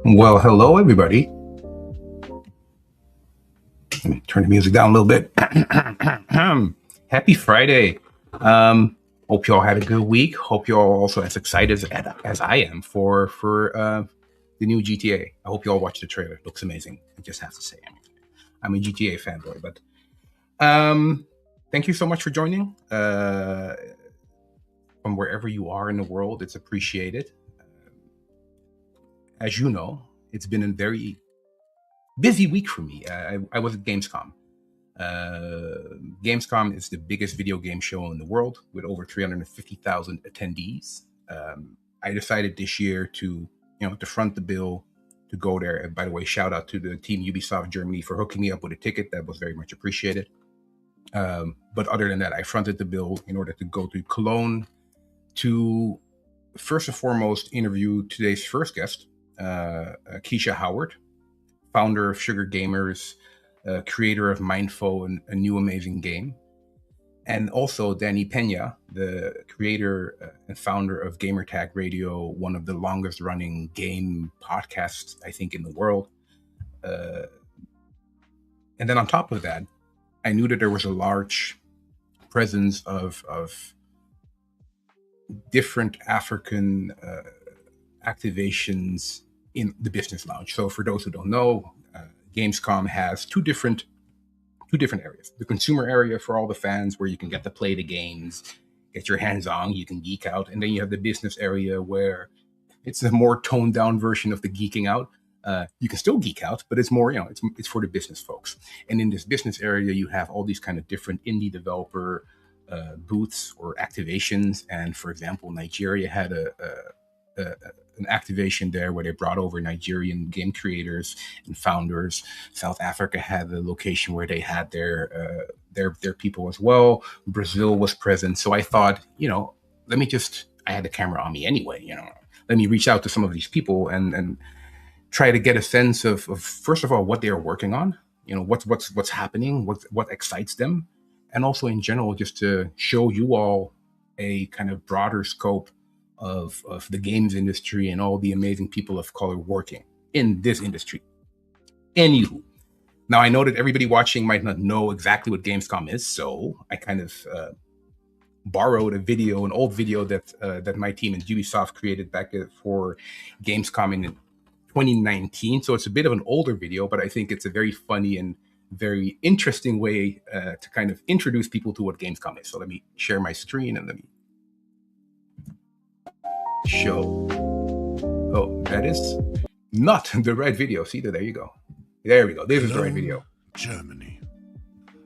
Well, hello, everybody. Let me turn the music down a little bit. Happy Friday. Hope you all had a good week. Hope you all also as excited as I am for the new GTA. I hope you all watched the trailer. It looks amazing. I just have to say, I'm a GTA fanboy. But thank you so much for joining. From wherever you are in the world, it's appreciated. As you know, it's been a very busy week for me. I was at GamesCom. GamesCom is the biggest video game show in the world with over 350,000 attendees. I decided this year to front the bill to go there. And by the way, shout out to the team Ubisoft Germany for hooking me up with a ticket. That was very much appreciated. But other than that, I fronted the bill in order to go to Cologne to first and foremost interview today's first guest, Keisha Howard, founder of Sugar Gamers, creator of Faux, a new amazing game, and also Danny Peña, the creator and founder of Gamertag Radio, one of the longest running game podcasts, I think, in the world. And then on top of that, I knew that there was a large presence of different African activations in the business lounge. So for those who don't know, Gamescom has two different areas. The consumer area for all the fans, where you can get to play the games, get your hands on, you can geek out. And then you have the business area where it's a more toned down version of the geeking out. You can still geek out, but it's more, it's for the business folks. And in this business area, you have all these kind of different indie developer booths or activations. And for example, Nigeria had an activation there where they brought over Nigerian game creators and founders. South Africa had a location where they had their people as well. Brazil was present. So I thought, I had the camera on me anyway, let me reach out to some of these people and try to get a sense of first of all, what they're working on, what's happening, what excites them. And also in general, just to show you all a kind of broader scope of the games industry and all the amazing people of color working in this industry. Anywho, now I know that everybody watching might not know exactly what Gamescom is, so I kind of borrowed an old video that my team at Ubisoft created back for Gamescom in 2019. So it's a bit of an older video, but I think it's a very funny and very interesting way to kind of introduce people to what Gamescom is. So let me share my screen and let me show. Oh, that is not the right video. See, there you go. There we go. This is the right video. Germany.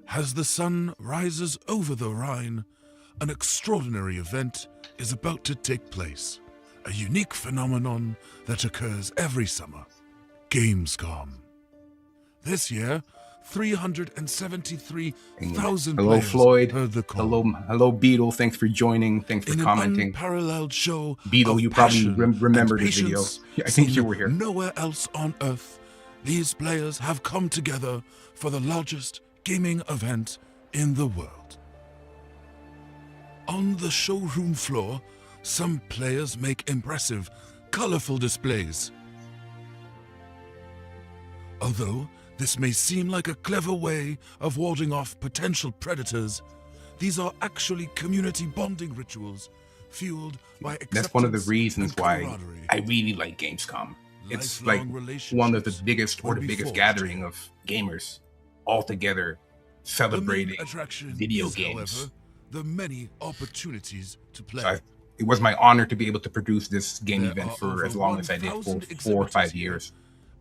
As the sun rises over the Rhine, an extraordinary event is about to take place. A unique phenomenon that occurs every summer. Gamescom. This year, 373,000 hello, Floyd. Heard the call. Hello, Beetle. Thanks for joining. Thanks for commenting. An unparalleled show Beetle, you probably remember this video. Yeah, I think you were here. Nowhere else on Earth, these players have come together for the largest gaming event in the world. On the showroom floor, some players make impressive, colorful displays. Although this may seem like a clever way of warding off potential predators, these are actually community bonding rituals fueled by acceptance. That's one of the reasons why I really like Gamescom. It's like one of the biggest gathering of gamers all together celebrating video games. However, the many opportunities to play. So it was my honor to be able to produce this game event for as long as I did, for 4 or 5 years.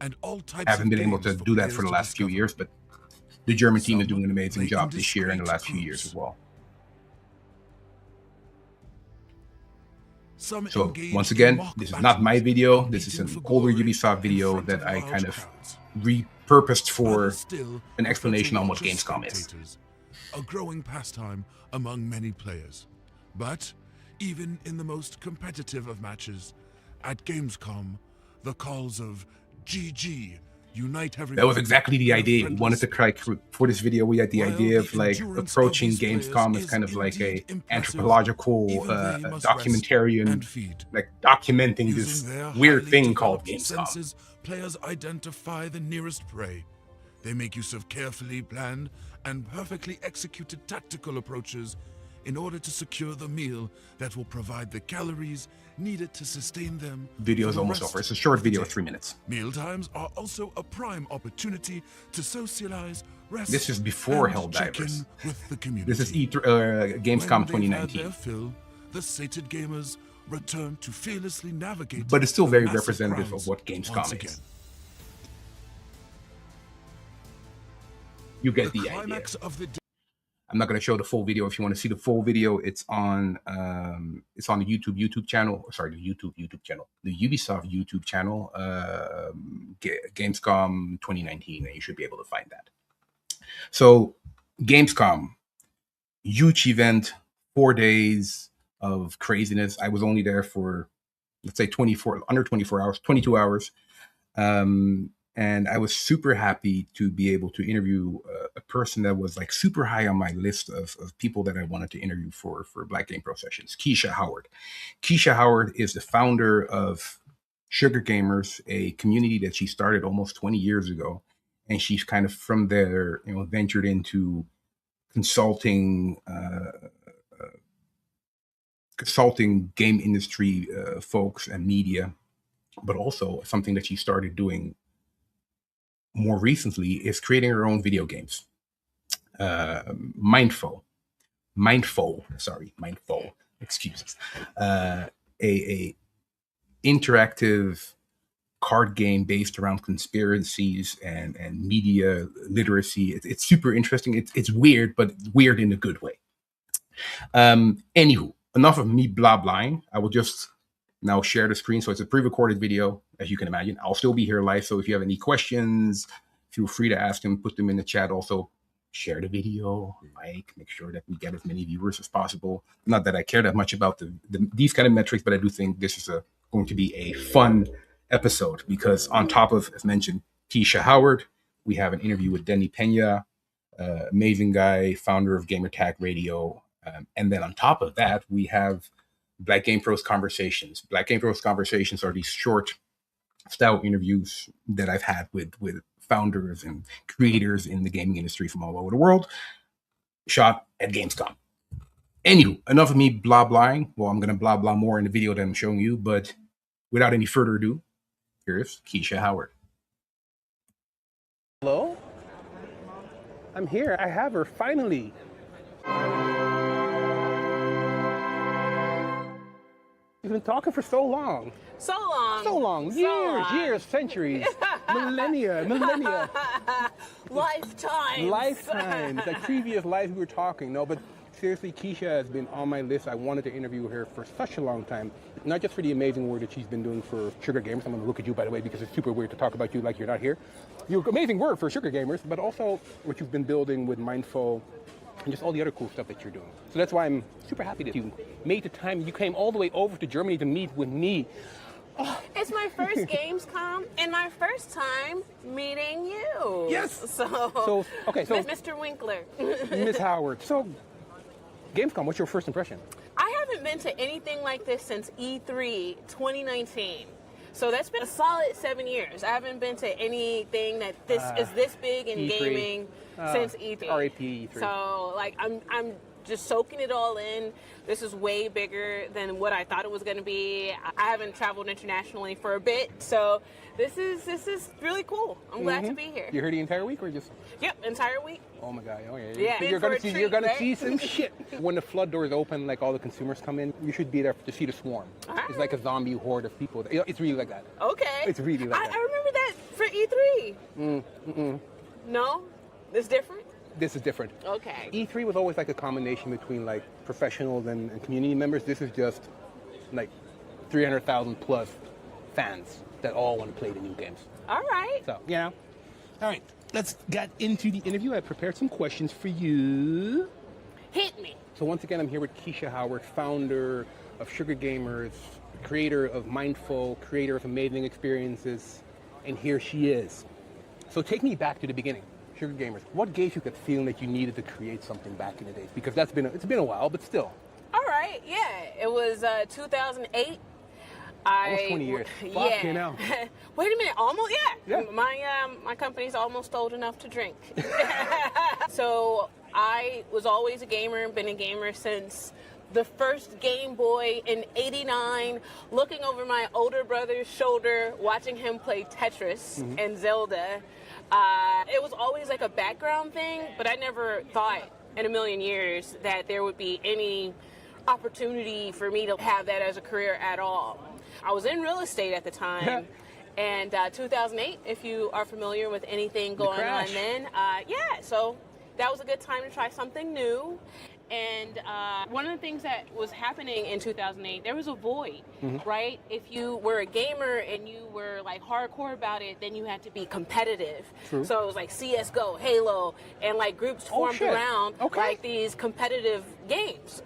And all types I haven't been able to do that for the last few years, but the German team is doing an amazing job this year and the last few years as well. So once again, this is not my video. This is an older Ubisoft video that I kind of repurposed for an explanation on what Gamescom is. A growing pastime among many players. But even in the most competitive of matches, at Gamescom, the calls of GG, unite everyone. That was exactly the in a idea. We wanted to try for this video. We had the While idea of the like endurance approaching of these Gamescom players as kind of is like a indeed impressive, anthropological even they must documentarian, rest and feed. like documenting this Using their weird highly thing called developed Gamescom. senses, players identify the nearest prey. They make use of carefully planned and perfectly executed tactical approaches in order to secure the meal that will provide the calories needed to sustain them. Video for is the almost rest over. It's a short of the video, day. 3 minutes. Mealtimes are also a prime opportunity to socialize, rest, This is before and Helldivers. check in with the community. This is Gamescom When they've had 2019. their fill, the sated gamers return to fearlessly navigate. But it's still the very massive representative crowds of what once Gamescom again. is. You get The the idea. climax of the I'm not going to show the full video. If you want to see the full video, it's on the YouTube channel. Sorry, the YouTube channel, the Ubisoft YouTube channel, Gamescom 2019, and you should be able to find that. So, Gamescom, huge event, 4 days of craziness. I was only there for, let's say, 24 hours, 22 hours. And I was super happy to be able to interview a person that was like super high on my list of people that I wanted to interview for Black Game Pro Sessions, Keisha Howard. Keisha Howard is the founder of Sugar Gamers, a community that she started almost 20 years ago. And she's kind of from there, ventured into consulting game industry folks and media, but also something that she started doing more recently is creating her own video games. Mindful, excuses. A interactive card game based around conspiracies and media literacy. It's super interesting. It's weird, but weird in a good way. Anywho, enough of me blah-blahing. I will just now share the screen. So it's a pre-recorded video, as you can imagine. I'll still be here live. So if you have any questions, feel free to ask them, put them in the chat. Also, share the video, make sure that we get as many viewers as possible. Not that I care that much about these kind of metrics, but I do think this is going to be a fun episode because on top of, as mentioned, Keisha Howard, we have an interview with Denny Peña, amazing guy, founder of Gamertag Radio. And then on top of that, we have Black Game Pros Conversations. Black Game Pros Conversations are these short style interviews that I've had with founders and creators in the gaming industry from all over the world, shot at Gamescom. Anywho, enough of me blah-blahing. Well, I'm going to blah-blah more in the video that I'm showing you, but without any further ado, here's Keisha Howard. Hello? I'm here. I have her, finally. You've been talking for so long. So long. So long. Years, centuries, millennia. Lifetimes. Like previous lives we were talking. No, but seriously, Keisha has been on my list. I wanted to interview her for such a long time. Not just for the amazing work that she's been doing for Sugar Gamers. I'm going to look at you, by the way, because it's super weird to talk about you like you're not here. Your amazing work for Sugar Gamers, but also what you've been building with Mindful and just all the other cool stuff that you're doing. So that's why I'm super happy that you made the time. You came all the way over to Germany to meet with me. Oh. It's my first Gamescom and my first time meeting you. Yes. So okay. So Mr. Winkler. Miss Howard. So Gamescom, what's your first impression? I haven't been to anything like this since E3 2019. So that's been a solid 7 years. I haven't been to anything that is this big in E3. gaming since E3. RAP E3. So like I'm just soaking it all in. This is way bigger than what I thought it was going to be. I haven't traveled internationally for a bit, so this is really cool. I'm glad to be here. You're here the entire week, or just? Yep, entire week. Oh my God! Oh yeah. Yeah. You're gonna see some right? shit when the flood doors open. Like all the consumers come in, you should be there to see the swarm. Right. It's like a zombie horde of people. It's really like that. Okay. It's really like that. I remember that for E3. No, it's different. This is different. Okay. E3 was always like a combination between like professionals and community members. This is just like 300,000 plus fans that all want to play the new games. All right. So, you know. All right, let's get into the interview. I prepared some questions for you. Hit me. So once again, I'm here with Keisha Howard, founder of Sugar Gamers, creator of Mindful, creator of Amazing Experiences, and here she is. So take me back to the beginning. Sugar Gamers, what gave you that feeling that you needed to create something back in the days? Because it's been a while, but still. All right, yeah. It was 2008. Almost 20 years. Fuck, you know. Wait a minute, almost? Yeah. My company's almost old enough to drink. So I was always a gamer, been a gamer since the first Game Boy in '89, looking over my older brother's shoulder, watching him play Tetris and Zelda. It was always like a background thing, but I never thought in a million years that there would be any opportunity for me to have that as a career at all. I was in real estate at the time, and 2008, if you are familiar with anything going on then, so that was a good time to try something new. And one of the things that was happening in 2008, there was a void, right? If you were a gamer and you were like hardcore about it, then you had to be competitive. True. So it was like CSGO, Halo, and like groups formed around like these competitive games.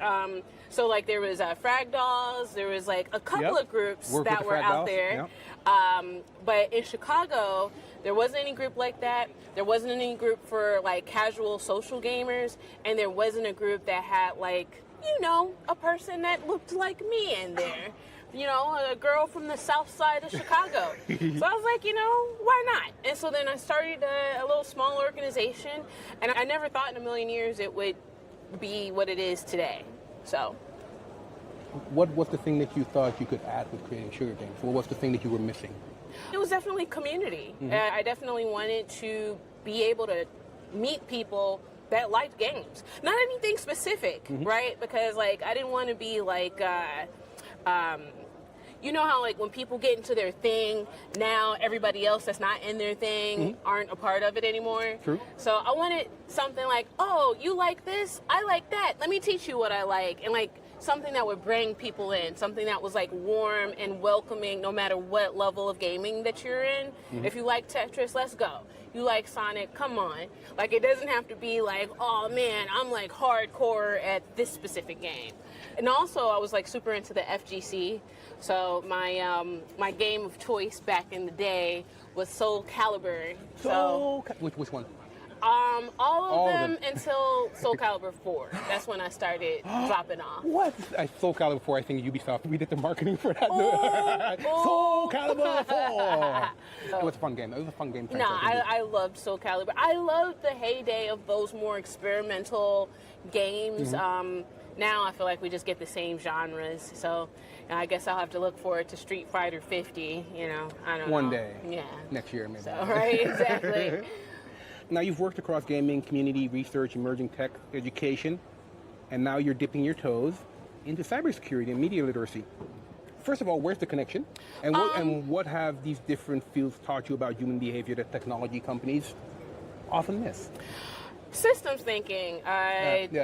So like there was Frag Dolls, there was like a couple of groups that were out there. But in Chicago, there wasn't any group like that. There wasn't any group for like casual social gamers, and there wasn't a group that had like, you know, a person that looked like me in there. You know, a girl from the south side of Chicago. So I was like, you know, why not? And so then I started a little small organization, and I never thought in a million years it would be what it is today. So. What was the thing that you thought you could add with creating Sugar Games? What was the thing that you were missing? It was definitely community. I definitely wanted to be able to meet people that liked games. Not anything specific, right? Because like I didn't want to be like, you know how like when people get into their thing, now everybody else that's not in their thing aren't a part of it anymore. True. So I wanted something like, oh, you like this? I like that. Let me teach you what I like. And like something that would bring people in, something that was like warm and welcoming no matter what level of gaming that you're in. If you like Tetris, let's go. You like Sonic, come on. Like it doesn't have to be like, oh man, I'm like hardcore at this specific game. And also I was like super into the FGC. So my my game of choice back in the day was Soul Calibur. Which one? All of them until Soul Calibur 4. That's when I started dropping off. What? Soul Calibur 4, I think Ubisoft, we did the marketing for that. Soul Calibur 4! It was a fun game. It was a fun game. No, I loved Soul Calibur. I loved the heyday of those more experimental games. Now I feel like we just get the same genres. So I guess I'll have to look forward to Street Fighter 50. You know, I don't know. One day. Yeah. Next year, maybe. So, right, exactly. Now you've worked across gaming, community, research, emerging tech, education, and now you're dipping your toes into cybersecurity and media literacy. First of all, where's the connection? And what have these different fields taught you about human behavior that technology companies often miss? Systems thinking.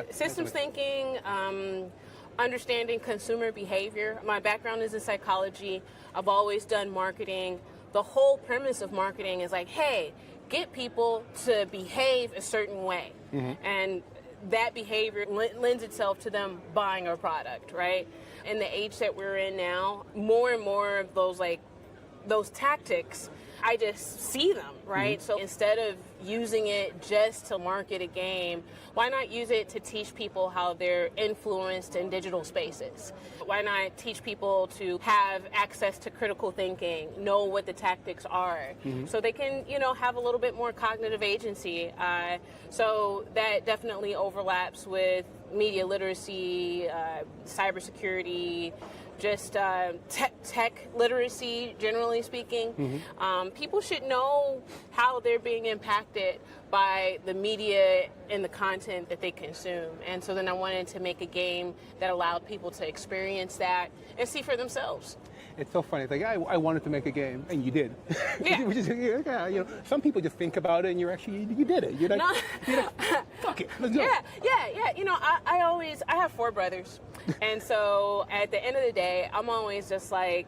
Systems definitely. thinking, understanding consumer behavior. My background is in psychology. I've always done marketing. The whole premise of marketing is like, hey, get people to behave a certain way. And that behavior lends itself to them buying our product, right? In the age that we're in now, more and more of those tactics, I just see them, right? So instead of using it just to market a game, why not use it to teach people how they're influenced in digital spaces? Why not teach people to have access to critical thinking, know what the tactics are, so they can, you know, have a little bit more cognitive agency. So that definitely overlaps with media literacy, cybersecurity, just tech literacy, generally speaking. People should know how they're being impacted by the media and the content that they consume. And so then I wanted to make a game that allowed people to experience that and see for themselves. It's so funny. It's like, I wanted to make a game, and you did. Yeah. Which is, you know, some people just think about it, and you did it. You're like, fuck it, let's go. Yeah. You know, I have 4 brothers. And so at the end of the day, I'm always just like,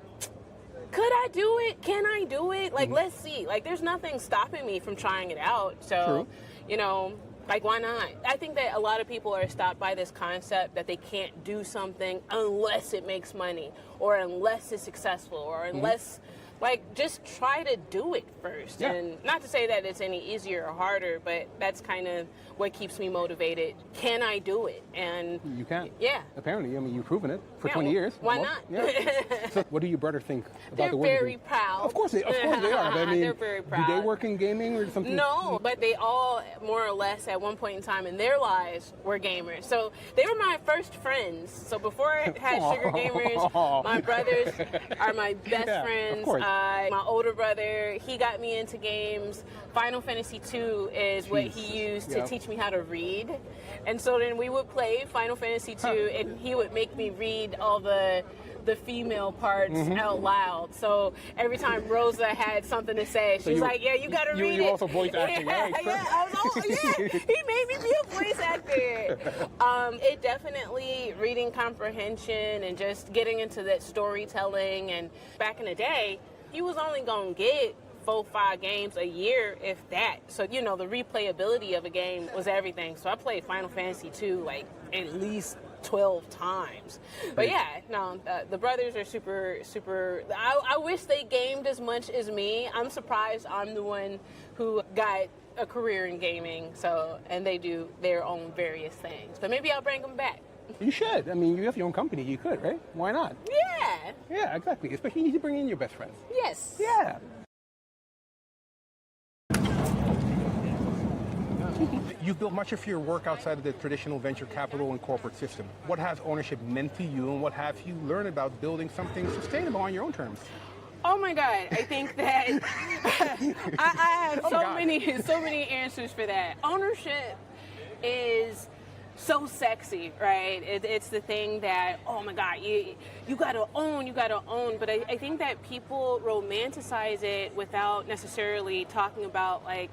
could I do it? Can I do it? Like, let's see. Like, there's nothing stopping me from trying it out. So, you know, like, why not? I think that a lot of people are stopped by this concept that they can't do something unless it makes money, or unless it's successful, or unless like, just try to do it first. Yeah. And not to say that it's any easier or harder, but that's kind of what keeps me motivated. Can I do it? And You can. Yeah. Apparently, I mean, you've proven it for Yeah, 20 well, years. why almost. not? Yeah. So what do your brother think about They're the work you very do? proud. Of course they are. But I mean, They're very proud. Do they work in gaming or something? No, but they all, more or less, at one point in time in their lives, were gamers. So they were my first friends. So before I had Sugar Gamers, my brothers are my best Yeah, of friends. course. My older brother, he got me into games. Final Fantasy II is what he used to Yep. teach me how to read. And so then we would play Final Fantasy II, and he would make me read all the female parts out loud. So every time Rosa had something to say, she's like, yeah, you gotta read it. You also voice acting, right? Yeah, I was all, yeah. He made me be a voice actor. It definitely, reading comprehension and just getting into that storytelling. And back in the day, he was only gonna get 4-5 games a year, if that. So, you know, the replayability of a game was everything. So I played Final Fantasy II like at least 12 times. But yeah, no, the brothers are super. I wish they gamed as much as me. I'm surprised I'm the one who got a career in gaming. So, and they do their own various things. But maybe I'll bring them back. You should. I mean, you have your own company. You could, right? Why not? Yeah. Yeah, exactly. Especially you need to bring in your best friends. Yes. Yeah. You've built much of your work outside of the traditional venture capital and corporate system. What has ownership meant to you, and what have you learned about building something sustainable on your own terms? Oh my God! I think that I have so many answers for that. Ownership is so sexy, right? It's the thing that, oh my God, you gotta own. But I think that people romanticize it without necessarily talking about like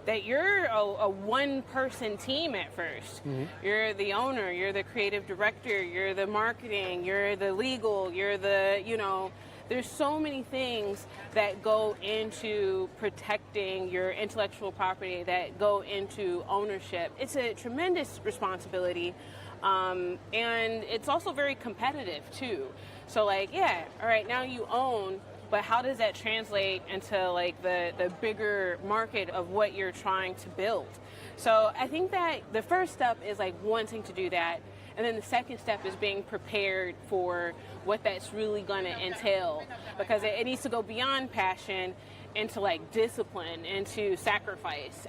that you're a one-person team at first. You're the owner, you're the creative director, you're the marketing, you're the legal, you're the, you know, there's so many things that go into protecting your intellectual property, that go into ownership. It's a tremendous responsibility, and it's also very competitive too. So like, yeah, all right, now you own, but how does that translate into like the bigger market of what you're trying to build? So I think that the first step is like wanting to do that. And then the second step is being prepared for what that's really going to entail, because it needs to go beyond passion into like discipline, into sacrifice,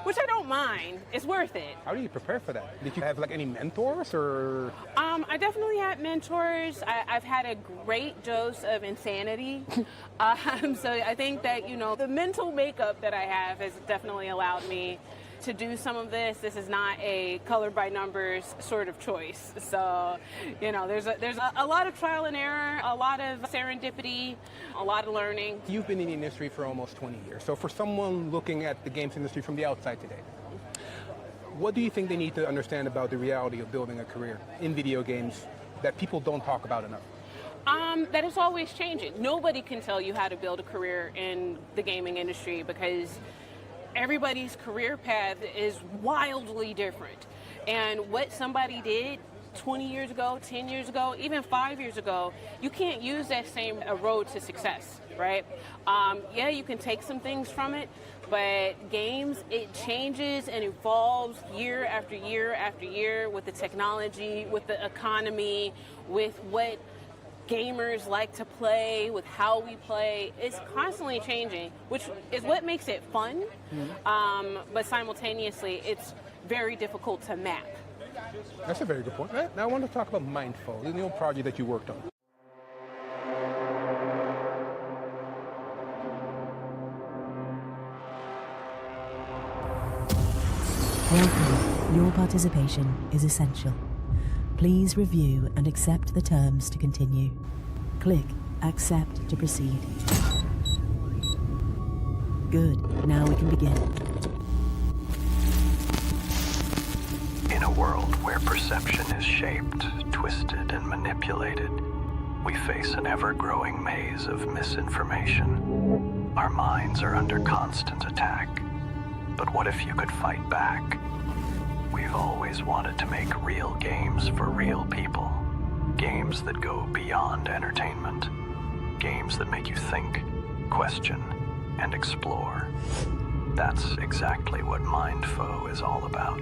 which I don't mind. It's worth it. How do you prepare for that? Did you have like any mentors or? I definitely had mentors. I've had a great dose of insanity. So I think that, you know, the mental makeup that I have has definitely allowed me to do some of this. This is not a color by numbers sort of choice. So, you know, there's a lot of trial and error, a lot of serendipity, a lot of learning. You've been in the industry for almost 20 years. So for someone looking at the games industry from the outside today, what do you think they need to understand about the reality of building a career in video games that people don't talk about enough? That is always changing. Nobody can tell you how to build a career in the gaming industry, because everybody's career path is wildly different. And what somebody did 20 years ago, 10 years ago, even 5 years ago, you can't use that same road to success, right? Yeah, you can take some things from it, but games, it changes and evolves year after year after year with the technology, with the economy, with what gamers like to play, with how we play. It's constantly changing, which is what makes it fun, but simultaneously it's very difficult to map. That's a very good point. Now I want to talk about Mindful, the new project that you worked on. Welcome. Your participation is essential. Please review and accept the terms to continue. Click Accept to proceed. Good. Now we can begin. In a world where perception is shaped, twisted, and manipulated, we face an ever-growing maze of misinformation. Our minds are under constant attack. But what if you could fight back? We've always wanted to make real games for real people. Games that go beyond entertainment. Games that make you think, question, and explore. That's exactly what Mind Faux is all about.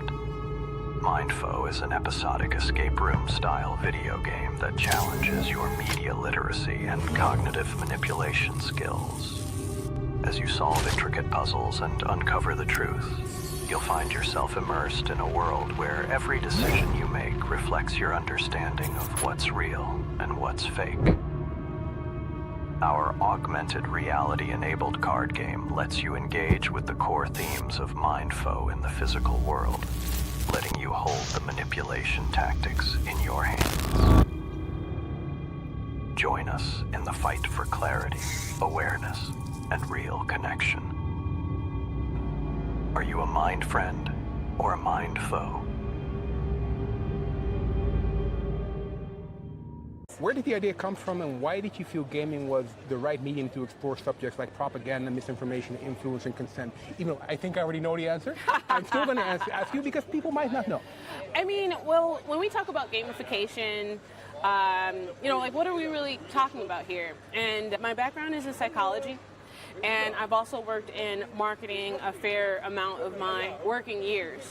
Mind Faux is an episodic escape room-style video game that challenges your media literacy and cognitive manipulation skills. As you solve intricate puzzles and uncover the truth, you'll find yourself immersed in a world where every decision you make reflects your understanding of what's real and what's fake. Our augmented reality-enabled card game lets you engage with the core themes of Mind Faux in the physical world, letting you hold the manipulation tactics in your hands. Join us in the fight for clarity, awareness, and real connection. Are you a mind friend or a mind foe? Where did the idea come from, and why did you feel gaming was the right medium to explore subjects like propaganda, misinformation, influence, and consent? Even though I think I already know the answer, I'm still going to ask you because people might not know. I mean, well, when we talk about gamification, like what are we really talking about here? And my background is in psychology. And I've also worked in marketing a fair amount of my working years.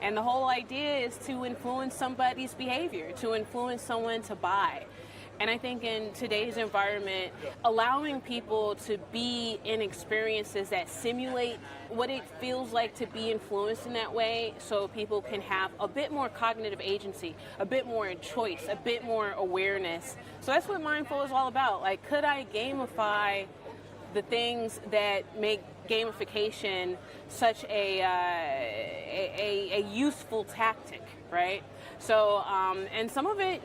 And the whole idea is to influence somebody's behavior, to influence someone to buy. And I think in today's environment, allowing people to be in experiences that simulate what it feels like to be influenced in that way, so people can have a bit more cognitive agency, a bit more choice, a bit more awareness. So that's what Mind Faux is all about. Like, could I gamify the things that make gamification such a useful tactic, right? So, and some of it,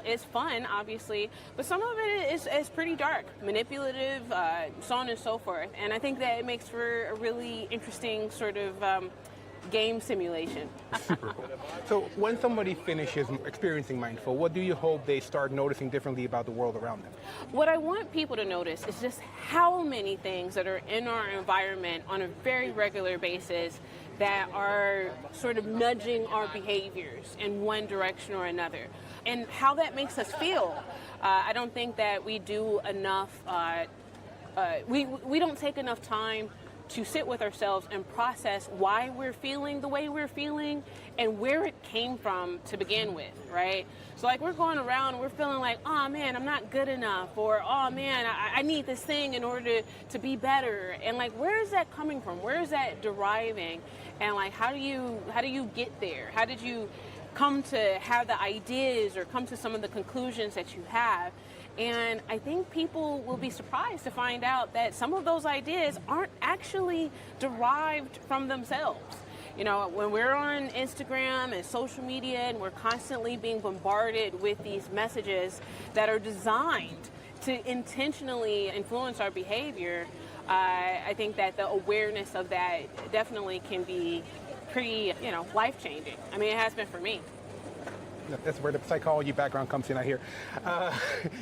is fun, obviously, but some of it is pretty dark, manipulative, so on and so forth. And I think that it makes for a really interesting sort of game simulation. Super cool. So when somebody finishes experiencing Mind Faux, what do you hope they start noticing differently about the world around them? What I want people to notice is just how many things that are in our environment on a very regular basis that are sort of nudging our behaviors in one direction or another, and how that makes us feel. I don't think that we do enough, we don't take enough time to sit with ourselves and process why we're feeling the way we're feeling and where it came from to begin with, right? So like we're going around and we're feeling like, oh man, I'm not good enough, or oh man, I need this thing in order to be better. And like, where is that coming from? Where is that deriving? And like, how do you get there? How did you come to have the ideas or come to some of the conclusions that you have? And I think people will be surprised to find out that some of those ideas aren't actually derived from themselves. When we're on Instagram and social media and we're constantly being bombarded with these messages that are designed to intentionally influence our behavior, I think that the awareness of that definitely can be pretty, life-changing. I mean, it has been for me. That's where the psychology background comes in, I hear.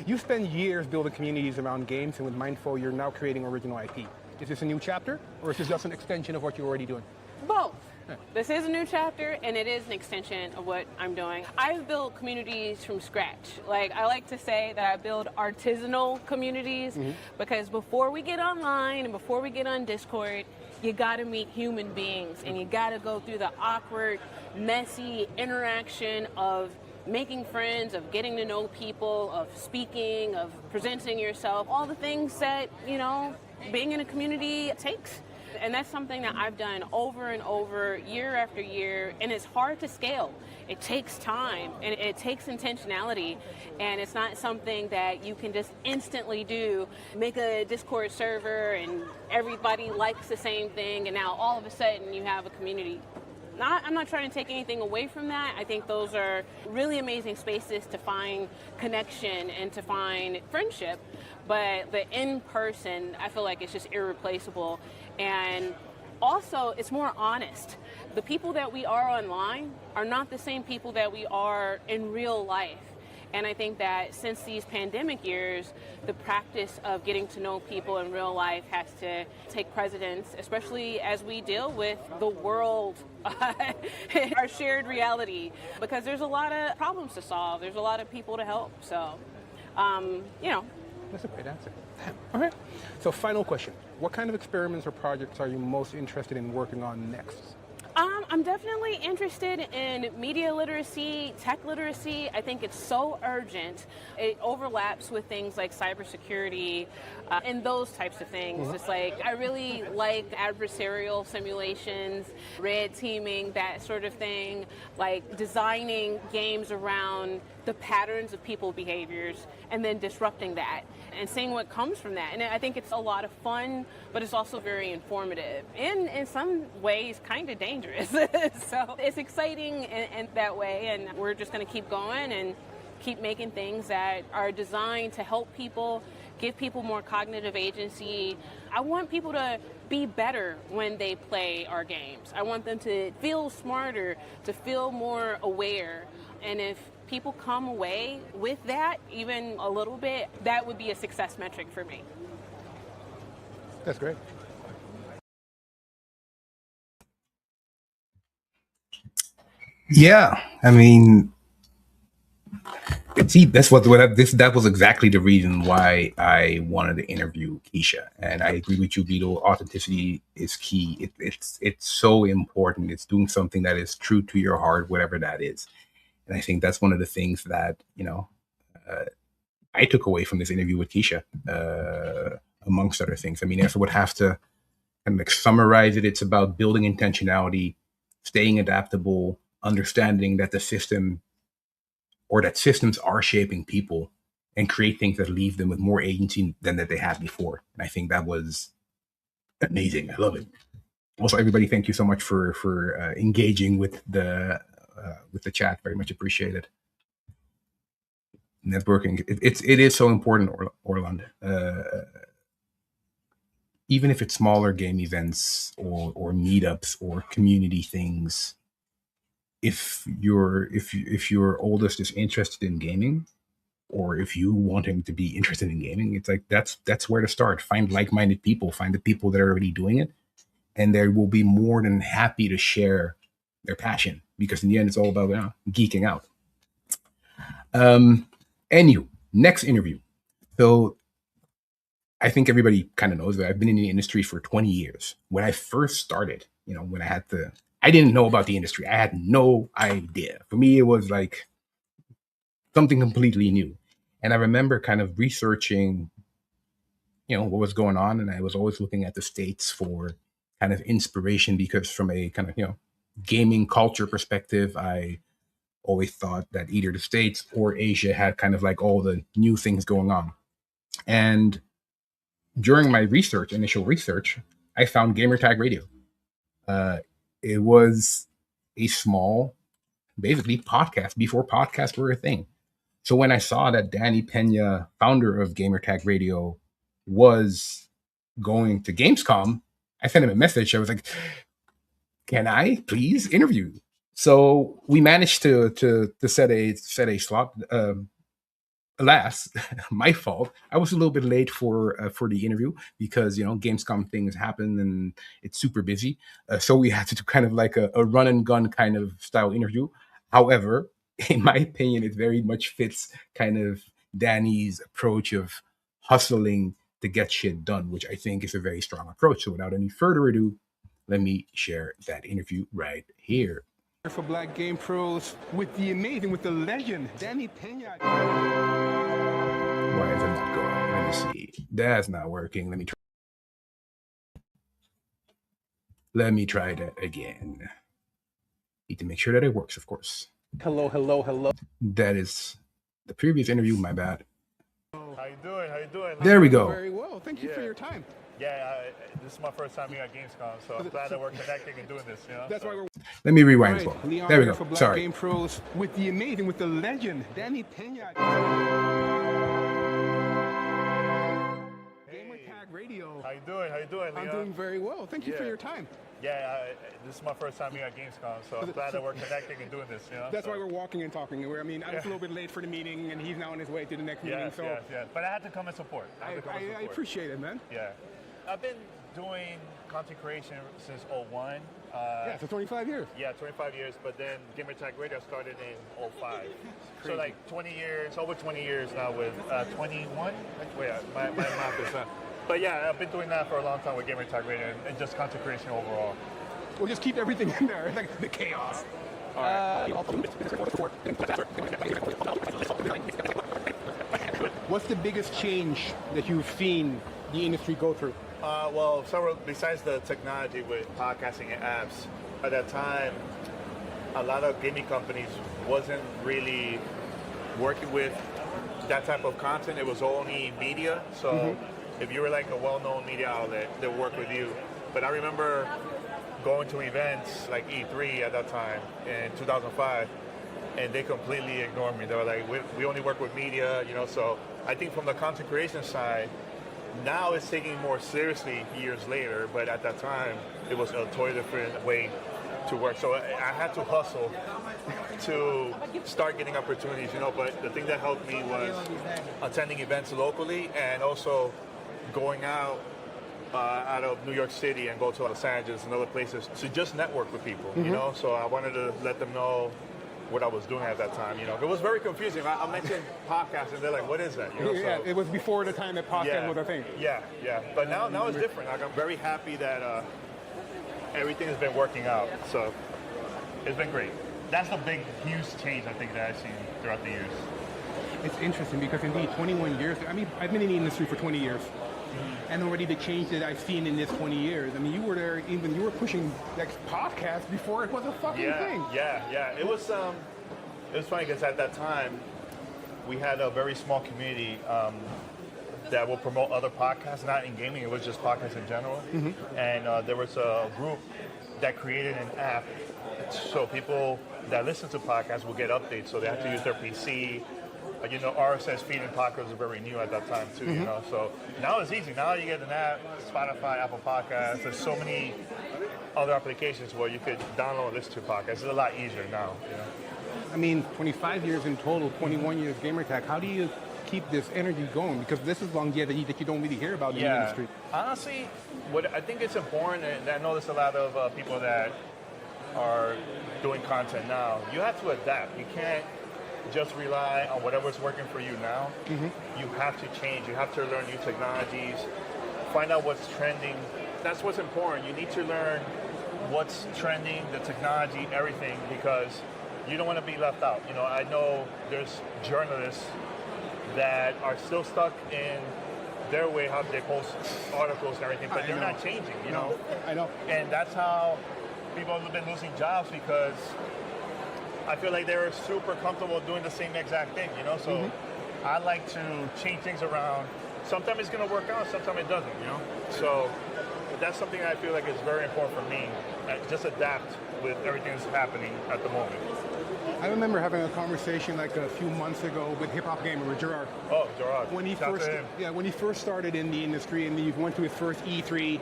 You spend years building communities around games, and with Mind Faux, you're now creating original IP. Is this a new chapter, or is this just an extension of what you're already doing? Both. This is a new chapter, and it is an extension of what I'm doing. I've built communities from scratch. Like, I like to say that I build artisanal communities, because before we get online and before we get on Discord, you gotta meet human beings, and you gotta go through the awkward, messy interaction of making friends, of getting to know people, of speaking, of presenting yourself, all the things that, being in a community takes. And that's something that I've done over and over, year after year, and it's hard to scale. It takes time, and it takes intentionality, and it's not something that you can just instantly do. Make a Discord server, and everybody likes the same thing, and now all of a sudden you have a community. I'm not trying to take anything away from that. I think those are really amazing spaces to find connection and to find friendship. But the in-person, I feel like it's just irreplaceable. And also, it's more honest. The people that we are online are not the same people that we are in real life. And I think that since these pandemic years, the practice of getting to know people in real life has to take precedence, especially as we deal with the world, our shared reality, because there's a lot of problems to solve. There's a lot of people to help. So, That's a great answer. All right. So final question. What kind of experiments or projects are you most interested in working on next? I'm definitely interested in media literacy, tech literacy. I think it's so urgent. It overlaps with things like cybersecurity and those types of things. It's like, I really like adversarial simulations, red teaming, that sort of thing, like designing games around the patterns of people's behaviors and then disrupting that and seeing what comes from that. And I think it's a lot of fun, but it's also very informative and in some ways kind of dangerous. So it's exciting in that way, and we're just going to keep going and keep making things that are designed to help people, give people more cognitive agency. I want people to be better when they play our games. I want them to feel smarter, to feel more aware. And if people come away with that, even a little bit, that would be a success metric for me. That's great. Yeah, I mean, see, that was exactly the reason why I wanted to interview Keisha, and I agree with you, Vito. Authenticity is key. It's so important. It's doing something that is true to your heart, whatever that is, and I think that's one of the things that I took away from this interview with Keisha, amongst other things. I mean, if I would have to kind of like summarize it, it's about building intentionality, staying adaptable, understanding that the system or that systems are shaping people and create things that leave them with more agency than that they had before. And I think that was amazing. I love it. Also, everybody, thank you so much for engaging with the chat. Very much appreciated. Networking, it is so important, Orlando. Even if it's smaller game events or meetups or community things, if your oldest is interested in gaming, or if you want him to be interested in gaming, it's like that's where to start. Find like-minded people, find the people that are already doing it, and they will be more than happy to share their passion, because in the end it's all about geeking out. Anywho, next interview. So I think everybody kind of knows that I've been in the industry for 20 years. When I first started, when I didn't know about the industry. I had no idea. For me, it was like something completely new. And I remember kind of researching, what was going on. And I was always looking at the States for kind of inspiration, because from a kind of, gaming culture perspective, I always thought that either the States or Asia had kind of like all the new things going on. And during my initial research, I found Gamertag Radio. It was a small, basically, podcast before podcasts were a thing. So when I saw that Danny Peña, founder of Gamertag Radio, was going to Gamescom, I sent him a message. I was like, "Can I please interview?" So we managed to set a slot. Alas, my fault. I was a little bit late for the interview, because Gamescom things happen and it's super busy. So we had to do kind of like a run and gun kind of style interview. However, in my opinion, it very much fits kind of Danny's approach of hustling to get shit done, which I think is a very strong approach. So without any further ado, let me share that interview right here. For Black Game Pros with the legend, Danny Peña. Why is it not going? Let me see. That's not working. Let me try that again. Need to make sure that it works, of course. Hello. That is the previous interview. My bad. How you doing? There we go. Very well. Thank you for your time. Yeah, this is my first time here at Gamescom, so I'm glad that we're connecting and doing this. That's why we're. Let me rewind as well. Leon There we go. For Black Sorry. Game Pros with the legend, Danny Peña. Gamertag Radio. How you doing, Leon? I'm doing very well. Thank you for your time. Yeah, this is my first time here at Gamescom, so I'm glad that we're connecting and doing this. That's why we're walking and talking. I was a little bit late for the meeting, and he's now on his way to the next meeting. So yeah. But I had to come and support. I appreciate it, man. Yeah. I've been doing content creation since 2001. Yeah, so 25 years. Yeah, 25 years, but then Gamertag Radio started in 05. So like 20 years, over 20 years now with 21? Wait, my math is not. But yeah, I've been doing that for a long time with Gamertag Radio and just content creation overall. We'll just keep everything in there. It's like the chaos. What's the biggest change that you've seen the industry go through? Well, several, besides the technology with podcasting and apps, at that time, a lot of gaming companies wasn't really working with that type of content. It was only media. So if you were like a well-known media outlet, they'll work with you. But I remember going to events like E3 at that time in 2005, and they completely ignored me. They were like, we only work with media, you know. So I think from the content creation side, now it's taking more seriously years later, but at that time, it was a totally different way to work. So I had to hustle to start getting opportunities, you know, but the thing that helped me was attending events locally and also going out of New York City and go to Los Angeles and other places to just network with people, you know? So I wanted to let them know what I was doing at that time, you know. It was very confusing. I mentioned podcasts and they're like, what is that? You know, Yeah, so, it was before the time that podcast was a thing. yeah. But now it's different. Like, I'm very happy that everything has been working out. So it's been great. That's the big, huge change I think that I've seen throughout the years. It's interesting because indeed 21 years, I mean, I've been in the industry for 20 years. And already the change that I've seen in this 20 years. I mean, you were there, even you were pushing like podcasts before it was a fucking thing. Yeah. It was funny because at that time, we had a very small community that will promote other podcasts, not in gaming, it was just podcasts in general. And there was a group that created an app so people that listen to podcasts will get updates, so they have to use their PC. You know, RSS feed and podcasts was very new at that time too, you know. So now it's easy. Now you get an app, Spotify, Apple Podcasts. There's so many other applications where you could download and listen to podcasts. It's a lot easier now, you know. I mean, 25 years in total, 21 years Gamertag. How do you keep this energy going? Because this is longevity that you don't really hear about in the industry. Honestly, what I think it's important, and I know there's a lot of people that are doing content now, you have to adapt. You can't just rely on whatever's working for you now. You have to change. You have to learn new technologies, find out what's trending. That's what's important. You need to learn what's trending, the technology, everything, because you don't want to be left out. You know, I know there's journalists that are still stuck in their way how they post articles and everything, but they're not changing, you know? I know. And that's how people have been losing jobs, because I feel like they're super comfortable doing the same exact thing, you know? So I like to change things around. Sometimes it's going to work out, sometimes it doesn't, you know? So that's something I feel like is very important for me. Just adapt with everything that's happening at the moment. I remember having a conversation like a few months ago with Hip Hop Gamer, with Gerard. Oh, Gerard. When he first started in the industry and he went to his first E3,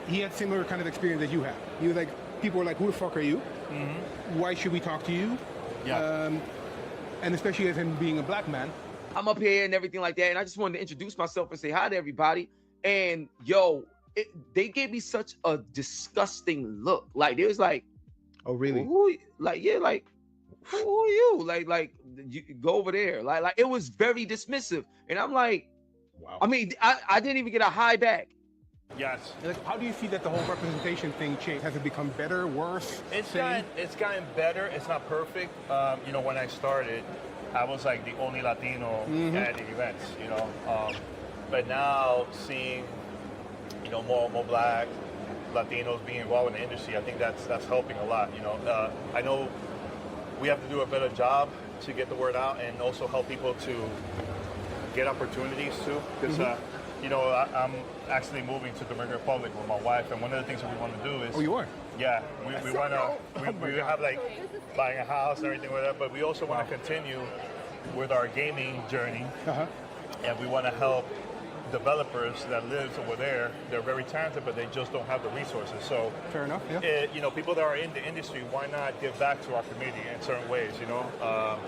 he had similar kind of experience that you had. He was like, people were like, who the fuck are you? Why should we talk to you? Yeah. And especially as him being a black man. I'm up here and everything like that, and I just wanted to introduce myself and say hi to everybody. And yo, they gave me such a disgusting look. Like, it was like, oh really? Who, like, yeah, like, who are you? Like, you go over there. Like it was very dismissive. And I'm like, wow. I mean, I didn't even get a hi back. Yes. Like, how do you see that the whole representation thing changed? Has it become better, worse? It's gotten better. It's not perfect. You know, when I started, I was like the only Latino at the events, you know. But now seeing, you know, more black Latinos being involved in the industry, I think that's helping a lot, you know. I know we have to do a better job to get the word out and also help people to get opportunities too, because you know, I'm actually moving to the Dominican Republic with my wife, and one of the things that we want to do is... Oh, you are? Yeah, we want to, we have like buying a house and everything like that, but we also want to continue with our gaming journey, and we want to help developers that live over there. They're very talented, but they just don't have the resources. So fair enough. Yeah. You know, people that are in the industry, why not give back to our community in certain ways? You know,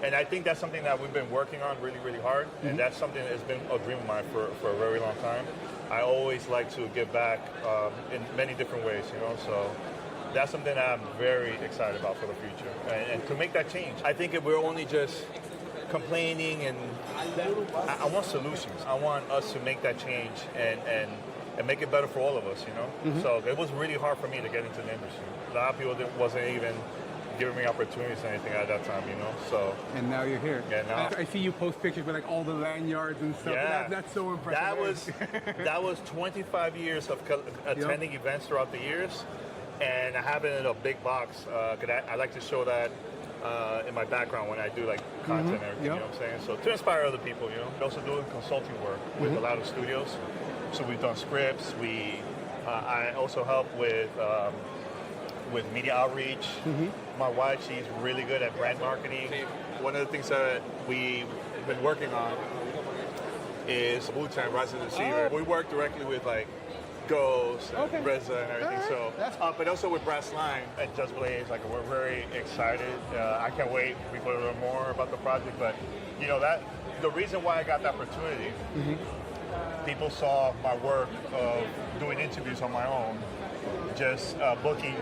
and I think that's something that we've been working on really, really hard, and that's something that's been a dream of mine for a very long time. I always like to give back in many different ways. You know, so that's something that I'm very excited about for the future, and to make that change. I think if we're only just complaining, and I want solutions. I want us to make that change and make it better for all of us, you know? So it was really hard for me to get into the industry. A lot of people wasn't even giving me opportunities or anything at that time, you know? So. And now you're here. Yeah, now. I see you post pictures with like all the lanyards and stuff. Yeah. That's so impressive. That was 25 years of attending events throughout the years, and I have it in a big box, because I like to show that in my background when I do like content and everything, you know what I'm saying? So to inspire other people, you know. I also do consulting work with a lot of studios. So we've done scripts. I also help with media outreach. My wife, she's really good at brand marketing. One of the things that we've been working on is Wu-Tang Rise of the Deceiver. We work directly with like Ghost, and Reza, and everything. So, but also with Brass Line and Just Blaze, like we're very excited. I can't wait for people to learn more about the project. But you know that the reason why I got the opportunity, people saw my work of doing interviews on my own, just booking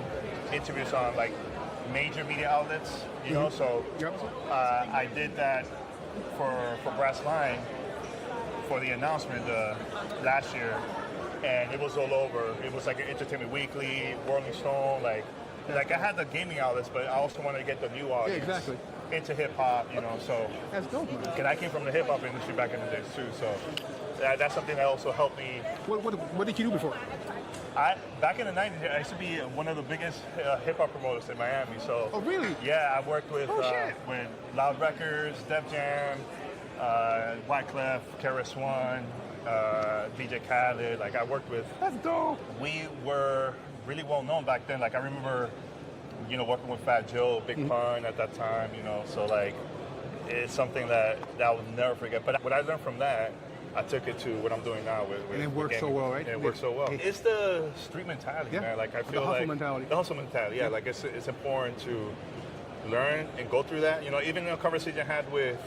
interviews on like major media outlets. You know, so I did that for Brass Line for the announcement last year. And it was all over. It was like an Entertainment Weekly, Rolling Stone, like I had the gaming outlets, but I also wanted to get the new audience into hip hop, you know. So that's dope, man. And I came from the hip hop industry back in the days too, so that's something that also helped me. What did you do before? Back in the 90s, I used to be one of the biggest hip hop promoters in Miami. So. Oh really? Yeah, I worked with Loud Records, Def Jam, Wyclef, KRS One. DJ Khaled, like I worked with. That's dope. We were really well known back then. Like I remember, you know, working with Fat Joe, Big Pun at that time. You know, so like it's something that I will never forget. But what I learned from that, I took it to what I'm doing now with and it works so well, right? And it works so well. It's the street mentality, man. Like I feel the hustle mentality. The hustle mentality. Yeah, like it's important to learn and go through that. You know, even in a conversation I had with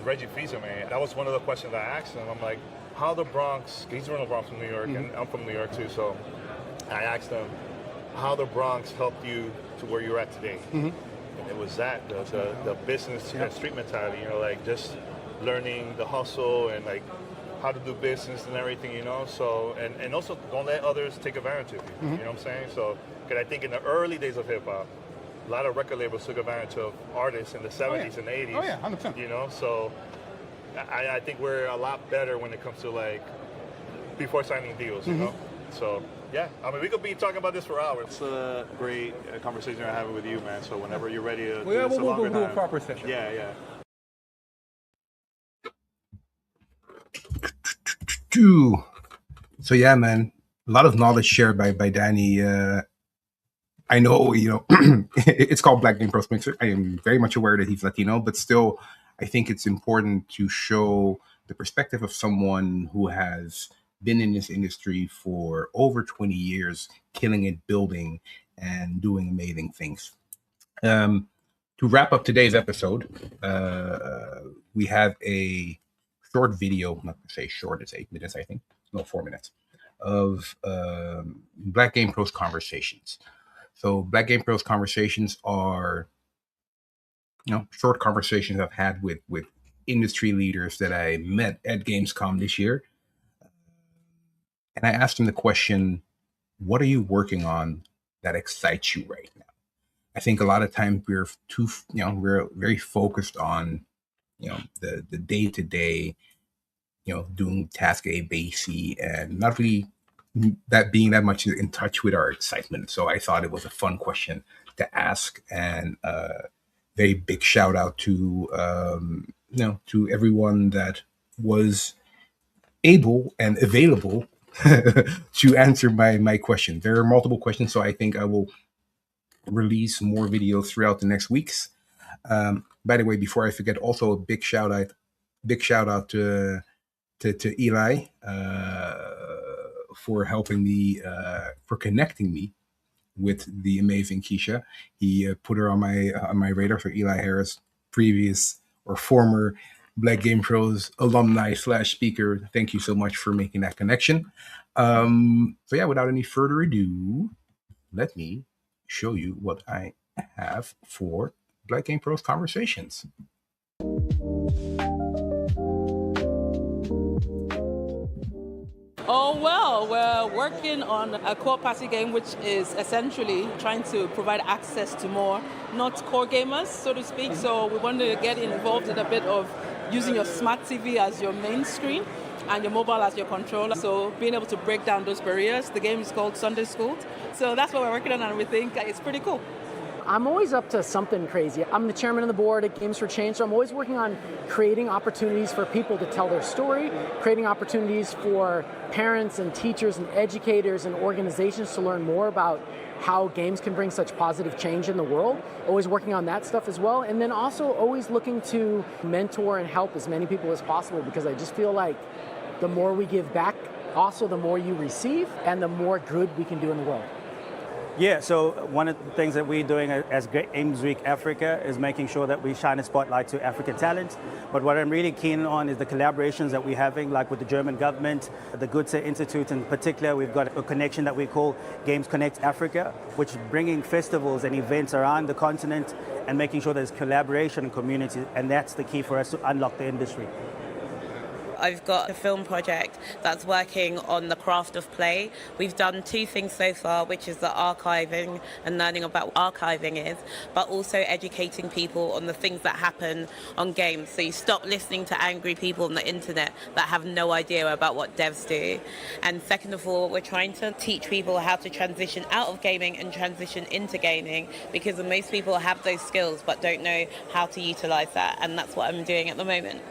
Reggie Fils-Aimé, man, that was one of the questions I asked him. I'm like, how the Bronx, he's from the Bronx, from New York, and I'm from New York too, so I asked him how the Bronx helped you to where you're at today. And it was that, the business and street mentality, you know, like just learning the hustle and like how to do business and everything, you know, so, and also don't let others take advantage of you, you know what I'm saying? So, because I think in the early days of hip hop, a lot of record labels took advantage of artists in the 70s and 80s. Oh yeah, 100%. You know, so I think we're a lot better when it comes to like before signing deals, you know? So yeah, I mean, we could be talking about this for hours. It's a great conversation I'm having with you, man. So whenever you're ready to do this a longer we'll do a time. proper session. Yeah. So yeah, man, a lot of knowledge shared by Danny. I know, you know, it's called Black Game Pros Mixer. I am very much aware that he's Latino, but still, I think it's important to show the perspective of someone who has been in this industry for over 20 years, killing it, building, and doing amazing things. To wrap up today's episode, we have a short video, not to say short, it's 8 minutes, I think. No, 4 minutes, of Black Game Pros Conversations. So Black Game Pros Conversations are, you know, short conversations I've had with industry leaders that I met at GamesCom this year. And I asked them the question, what are you working on that excites you right now? I think a lot of times we're very focused on, you know, the day-to-day, you know, doing task A, B, C, and not really that being that much in touch with our excitement. So I thought it was a fun question to ask, and very big shout out to to everyone that was able and available to answer my question. There are multiple questions, so I think I will release more videos throughout the next weeks. By the way, before I forget, also a big shout out to Eli for helping me, for connecting me with the amazing Keisha. He put her on my radar. For Eli Harris, previous or former Black Game Pros alumni / speaker. Thank you so much for making that connection. So yeah, without any further ado, let me show you what I have for Black Game Pros Conversations. Oh, well, we're working on a core party game, which is essentially trying to provide access to more not core gamers, so to speak. So we want to get involved in a bit of using your smart TV as your main screen and your mobile as your controller. So being able to break down those barriers. The game is called Sunday School. So that's what we're working on, and we think it's pretty cool. I'm always up to something crazy. I'm the chairman of the board at Games for Change, so I'm always working on creating opportunities for people to tell their story, creating opportunities for parents and teachers and educators and organizations to learn more about how games can bring such positive change in the world. Always working on that stuff as well. And then also always looking to mentor and help as many people as possible, because I just feel like the more we give back, also the more you receive and the more good we can do in the world. Yeah, so one of the things that we're doing as Games Week Africa is making sure that we shine a spotlight to African talent. But what I'm really keen on is the collaborations that we're having, like with the German government, the Goethe Institute in particular. We've got a connection that we call Games Connect Africa, which is bringing festivals and events around the continent and making sure there's collaboration and community, and that's the key for us to unlock the industry. I've got a film project that's working on the craft of play. We've done two things so far, which is the archiving and learning about what archiving is, but also educating people on the things that happen on games. So you stop listening to angry people on the internet that have no idea about what devs do. And second of all, we're trying to teach people how to transition out of gaming and transition into gaming, because most people have those skills but don't know how to utilize that. And that's what I'm doing at the moment.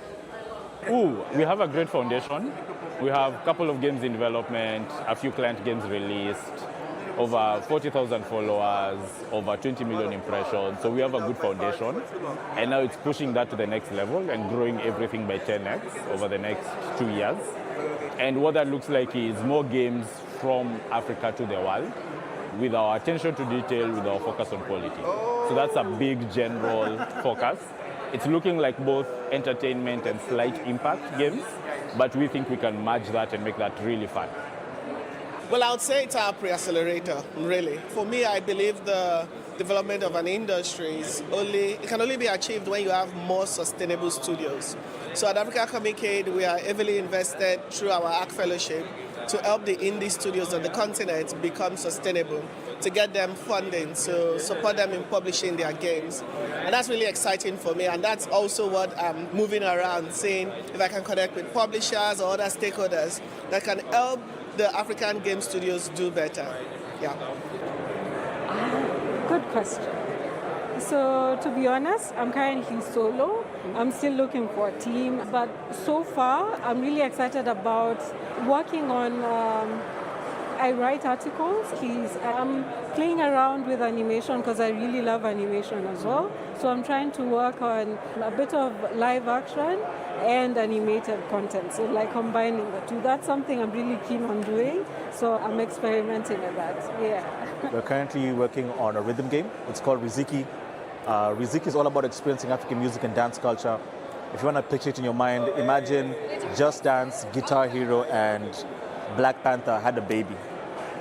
We have a great foundation. We have a couple of games in development, a few client games released, over 40,000 followers, over 20 million impressions. So we have a good foundation. And now it's pushing that to the next level and growing everything by 10x over the next 2 years. And what that looks like is more games from Africa to the world, with our attention to detail, with our focus on quality. So that's a big general focus. It's looking like both entertainment and slight impact games, but we think we can merge that and make that really fun. Well, I would say it's our pre-accelerator, really. For me, I believe the development of an industry can only be achieved when you have more sustainable studios. So at Africa Comic Aid, we are heavily invested through our ARC Fellowship to help the indie studios on the continent become sustainable, to get them funding, to support them in publishing their games. And that's really exciting for me, and that's also what I'm moving around, seeing if I can connect with publishers or other stakeholders that can help the African game studios do better. Yeah. Good question. So to be honest, I'm currently solo. I'm still looking for a team, but so far I'm really excited about working on I write articles. I'm playing around with animation because I really love animation as well. So I'm trying to work on a bit of live action and animated content. So like combining the two. That's something I'm really keen on doing. So I'm experimenting with that. Yeah. We're currently working on a rhythm game. It's called Riziki. Riziki is all about experiencing African music and dance culture. If you want to picture it in your mind, imagine Just Dance, Guitar Hero, and Black Panther had a baby.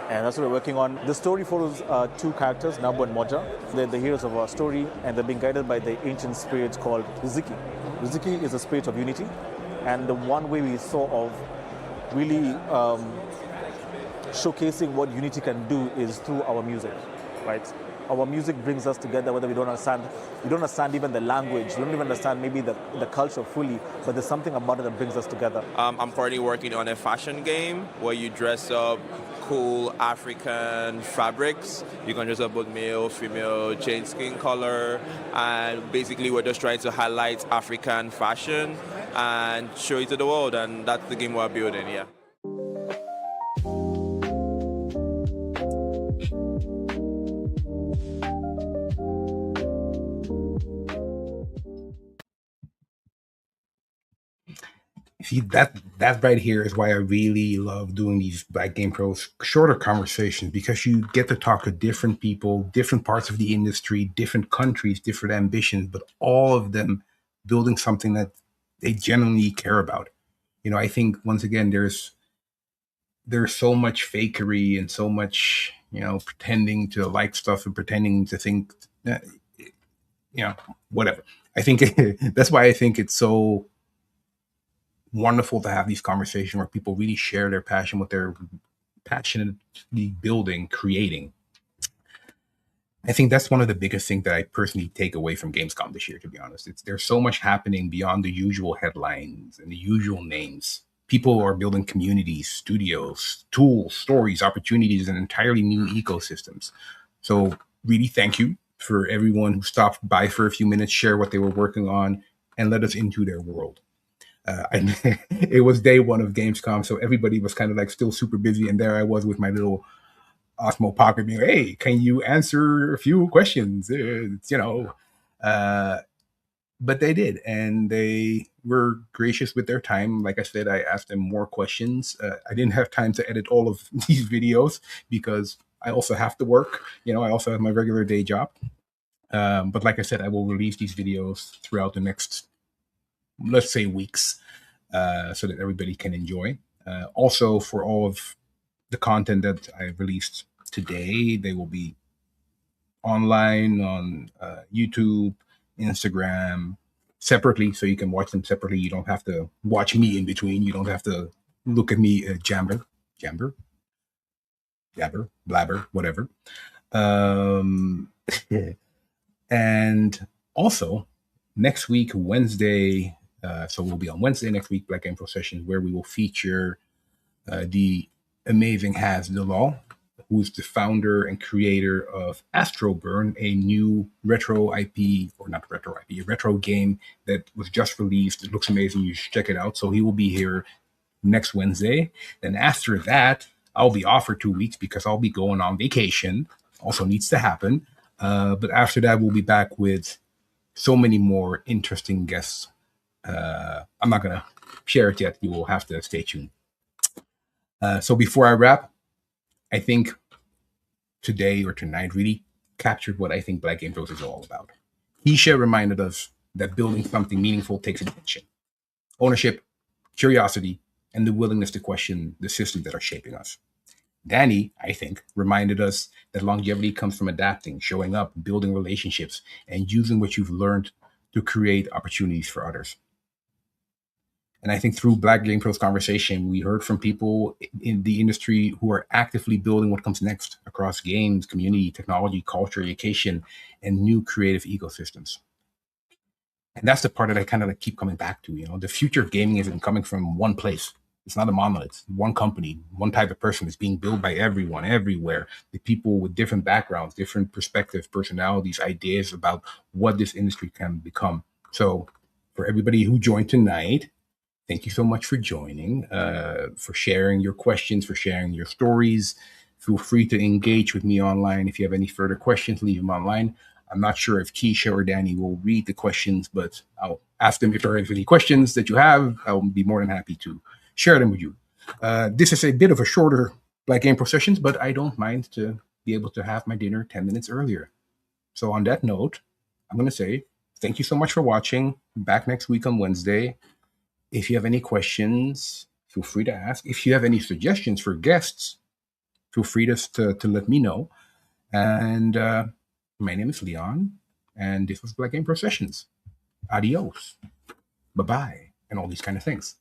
And that's what we're working on. The story follows two characters, Nabu and Moja. They're the heroes of our story, and they're being guided by the ancient spirit called Riziki. Riziki is a spirit of unity, and the one way we saw of really showcasing what unity can do is through our music, right? Our music brings us together, whether we don't understand even the language, we don't even understand maybe the culture fully, but there's something about it that brings us together. I'm currently working on a fashion game where you dress up cool African fabrics. You can dress up both male, female, change skin color, and basically we're just trying to highlight African fashion and show it to the world, and that's the game we're building, yeah. See, that right here is why I really love doing these Black Game Pros shorter conversations, because you get to talk to different people, different parts of the industry, different countries, different ambitions, but all of them building something that they genuinely care about. I think once again there's so much fakery and so much pretending to like stuff and pretending to think, whatever. I think that's why I think it's so wonderful to have these conversations where people really share their passion, what they're passionately building, creating. I think that's one of the biggest things that I personally take away from Gamescom this year, to be honest. There's so much happening beyond the usual headlines and the usual names. People are building communities, studios, tools, stories, opportunities, and entirely new ecosystems. So really thank you for everyone who stopped by for a few minutes, share what they were working on, and let us into their world. It was day one of Gamescom, so everybody was kind of like still super busy, and there I was with my little Osmo Pocket being, hey, can you answer a few questions? But they did, and they were gracious with their time. Like I said, I asked them more questions. I didn't have time to edit all of these videos because I also have to work. I also have my regular day job. But like I said, I will release these videos throughout the next, let's say, weeks, so that everybody can enjoy. Also, for all of the content that I released today, they will be online on YouTube, Instagram, separately, so you can watch them separately. You don't have to watch me in between. You don't have to look at me jabber, blabber, whatever. And also, next week, Wednesday, so we'll be on Wednesday next week, Black Game Pro Sessions, where we will feature the amazing Has the Law, who's the founder and creator of Astroburn, a new retro IP, or not retro IP, a retro game that was just released. It looks amazing. You should check it out. So he will be here next Wednesday. Then after that, I'll be off for 2 weeks because I'll be going on vacation. Also needs to happen. But after that, we'll be back with so many more interesting guests. I'm not going to share it yet. You will have to stay tuned. So before I wrap, I think today or tonight really captured what I think Black Game Pros is all about. Keisha reminded us that building something meaningful takes attention, ownership, curiosity, and the willingness to question the systems that are shaping us. Danny, I think, reminded us that longevity comes from adapting, showing up, building relationships, and using what you've learned to create opportunities for others. And I think through Black Game Pros conversation, we heard from people in the industry who are actively building what comes next across games, community, technology, culture, education, and new creative ecosystems. And that's the part that I kind of like keep coming back to. The future of gaming isn't coming from one place. It's not a monolith. One company, one type of person is being built by everyone, everywhere. The people with different backgrounds, different perspectives, personalities, ideas about what this industry can become. So for everybody who joined tonight, thank you so much for joining, for sharing your questions, for sharing your stories. Feel free to engage with me online. If you have any further questions, leave them online. I'm not sure if Keisha or Danny will read the questions, but I'll ask them if there are any questions that you have. I'll be more than happy to share them with you. This is a bit of a shorter Black Game Pro Sessions, but I don't mind to be able to have my dinner 10 minutes earlier. So on that note, I'm going to say thank you so much for watching. Back next week on Wednesday. If you have any questions, feel free to ask. If you have any suggestions for guests, feel free to let me know. And my name is Leon, and this was Black Game Pro Sessions. Adios. Bye-bye, and all these kind of things.